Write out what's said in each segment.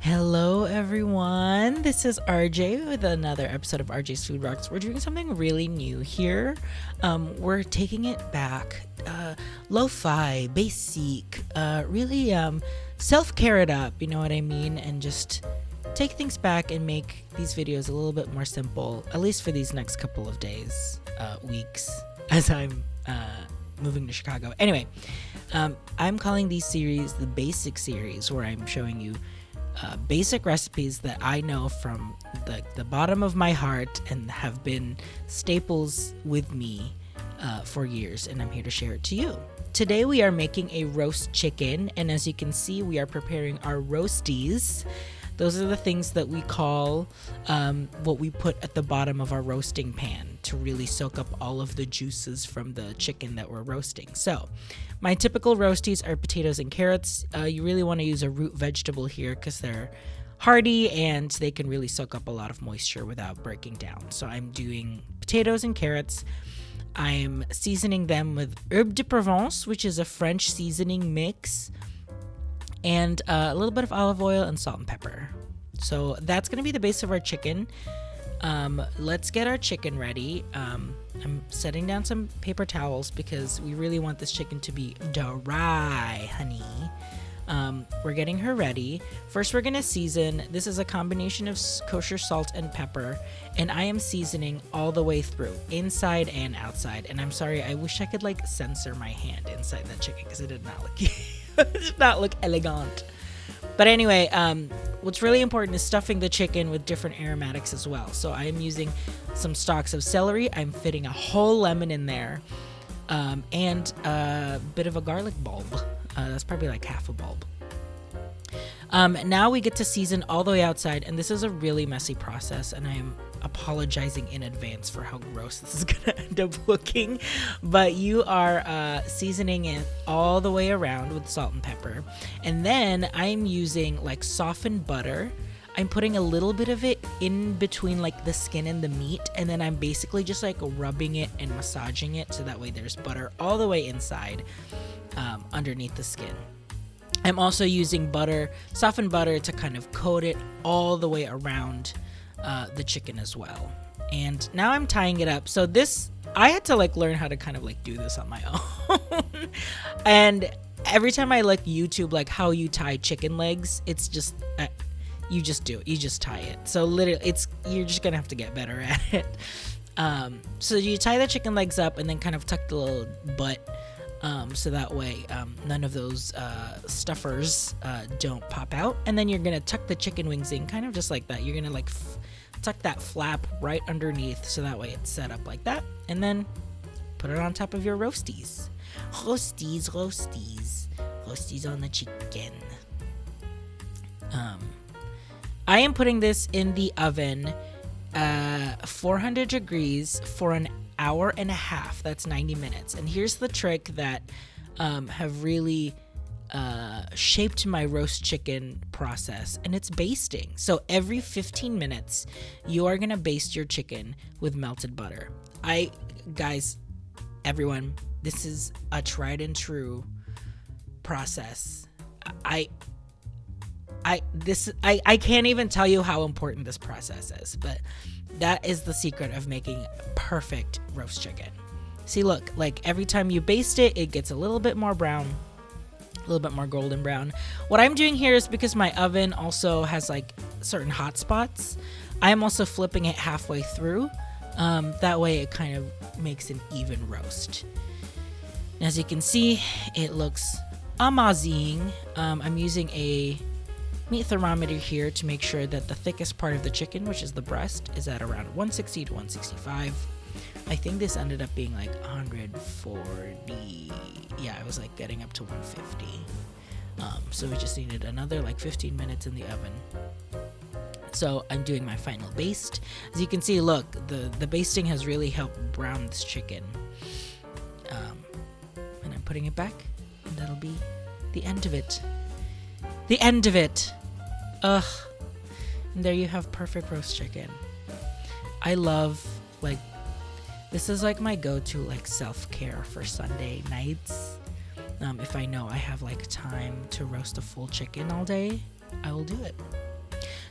Hello, everyone. This is RJ with another episode of RJ's Food Rocks. We're doing something really new here. We're taking it back, lo-fi, basic, really self-care it up. You know what I mean? And just take things back and make these videos a little bit more simple, at least for these next couple of days, weeks, as I'm moving to Chicago. Anyway, I'm calling these series the Basic Series, where I'm showing you basic recipes that I know from the bottom of my heart and have been staples with me for years, and I'm here to share it to you. Today we are making a roast chicken, and as you can see, we are preparing our roasties. Those are the things that we call what we put at the bottom of our roasting pan to really soak up all of the juices from the chicken that we're roasting. So my typical roasties are potatoes and carrots. You really want to use a root vegetable here because they're hearty and they can really soak up a lot of moisture without breaking down. So I'm doing potatoes and carrots. I'm seasoning them with herbe de Provence, which is a French seasoning mix, and a little bit of olive oil and salt and pepper. So that's going to be the base of our chicken. Let's get our chicken ready. I'm setting down some paper towels because we really want this chicken to be dry, honey. We're getting her ready. First, we're going to season. This is a combination of kosher salt and pepper, and I am seasoning all the way through, inside and outside. And I'm sorry, I wish I could like censor my hand inside that chicken because it did not look it did not look elegant. But anyway, what's really important is stuffing the chicken with different aromatics as well. So I'm using some stalks of celery. I'm fitting a whole lemon in there, and a bit of a garlic bulb. That's probably like half a bulb. Now we get to season all the way outside, and this is a really messy process, and I am apologizing in advance for how gross this is gonna end up looking, but you are seasoning it all the way around with salt and pepper, and then I'm using like softened butter. I'm putting a little bit of it in between like the skin and the meat, and then I'm basically just like rubbing it and massaging it so that way there's butter all the way inside, underneath the skin. I'm also using butter, softened butter, to kind of coat it all the way around the chicken as well. And now I'm tying it up. So this, I had to like learn how to kind of like do this on my own. And every time I like YouTube like how you tie chicken legs, it's just you just do it. You just tie it. So literally, you're just gonna have to get better at it. So you tie the chicken legs up and then kind of tuck the little butt. So that way none of those stuffers don't pop out. And then you're going to tuck the chicken wings in kind of just like that. You're going to like tuck that flap right underneath so that way it's set up like that. And then put it on top of your roasties. Roasties, roasties. Roasties on the chicken. I am putting this in the oven 400 degrees for an hour and a half. That's 90 minutes. And here's the trick that have really shaped my roast chicken process, and it's basting. So every 15 minutes you are gonna baste your chicken with melted butter. Guys, everyone, this is a tried and true process. I can't even tell you how important this process is, but that is the secret of making perfect roast chicken. See, look, like every time you baste it, it gets a little bit more brown, a little bit more golden brown. What I'm doing here is because my oven also has like certain hot spots, I'm also flipping it halfway through. That way it kind of makes an even roast. As you can see, it looks amazing. I'm using a meat thermometer here to make sure that the thickest part of the chicken, which is the breast, is at around 160 to 165. I think this ended up being like 140. Yeah, I was like getting up to 150. So we just needed another like 15 minutes in the oven. So I'm doing my final baste. As you can see, look, the basting has really helped brown this chicken. And I'm putting it back, and that'll be the end of it. The end of it. Ugh. And there you have perfect roast chicken. I love, like, this is like my go-to like self-care for Sunday nights. If I know I have like time to roast a full chicken all day, I will do it.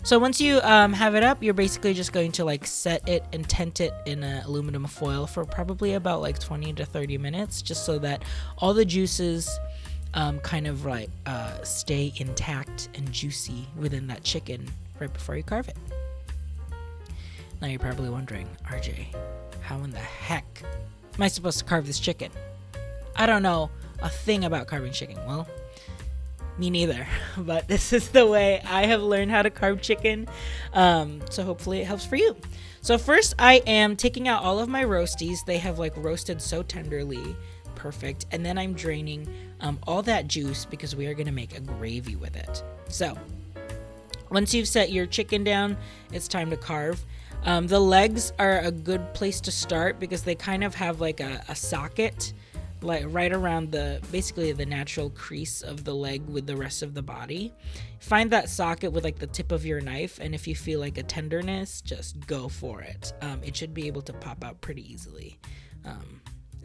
So once you have it up, you're basically just going to like set it and tent it in aluminum foil for probably about like 20 to 30 minutes, just so that all the juices kind of like stay intact and juicy within that chicken right before you carve it. Now you're probably wondering, RJ, how in the heck am I supposed to carve this chicken? I don't know a thing about carving chicken. Well, me neither, but this is the way I have learned how to carve chicken. So hopefully it helps for you. So first I am taking out all of my roasties. They have like roasted so tenderly. Perfect. And then I'm draining all that juice because we are going to make a gravy with it. So once you've set your chicken down, it's time to carve. The legs are a good place to start because they kind of have like a socket like right around basically the natural crease of the leg with the rest of the body. Find that socket with like the tip of your knife, and if you feel like a tenderness, just go for it. It should be able to pop out pretty easily.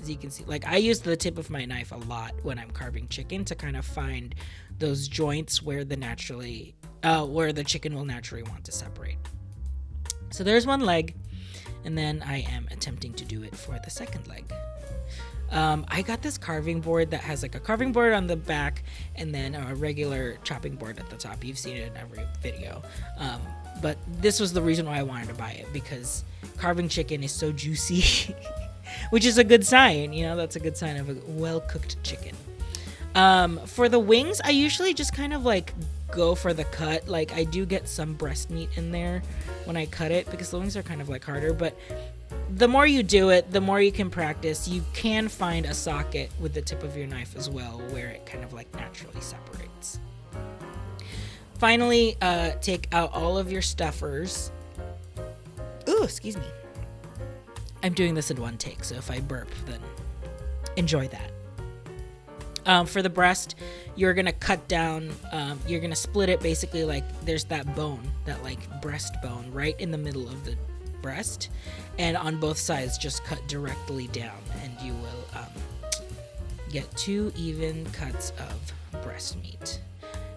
As you can see, like I use the tip of my knife a lot when I'm carving chicken to kind of find those joints where the chicken will naturally want to separate. So there's one leg, and then I am attempting to do it for the second leg. I got this carving board that has like a carving board on the back and then a regular chopping board at the top. You've seen it in every video. But this was the reason why I wanted to buy it, because carving chicken is so juicy, which is a good sign. You know, that's a good sign of a well-cooked chicken. For the wings, I usually just kind of like go for the cut. Like I do get some breast meat in there when I cut it because the wings are kind of like harder, but the more you do it, the more you can practice. You can find a socket with the tip of your knife as well where it kind of like naturally separates. Finally, take out all of your stuffers. Ooh, excuse me. I'm doing this in one take, so if I burp, then enjoy that. For the breast, you're going to cut down, you're going to split it basically like there's that bone, that like breast bone right in the middle of the breast, and on both sides just cut directly down, and you will get 2 even cuts of breast meat.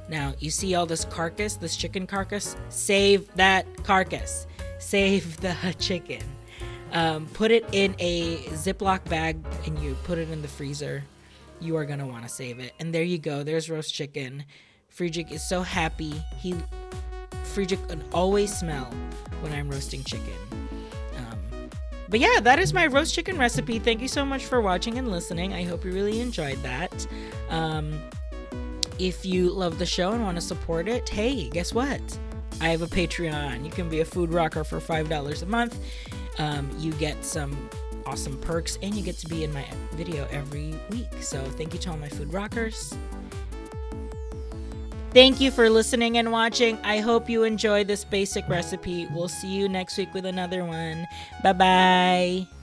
Now you see all this carcass, this chicken carcass? Save that carcass. Save the chicken. Put it in a Ziploc bag and you put it in the freezer. You are going to want to save it. And there you go. There's roast chicken. Friedrich is so happy. Friedrich can always smell when I'm roasting chicken. But yeah, that is my roast chicken recipe. Thank you so much for watching and listening. I hope you really enjoyed that. If you love the show and want to support it, hey, guess what? I have a Patreon. You can be a food rocker for $5 a month. You get some awesome perks, and you get to be in my video every week. So thank you to all my food rockers. Thank you for listening and watching. I hope you enjoy this basic recipe. We'll see you next week with another one. Bye-bye.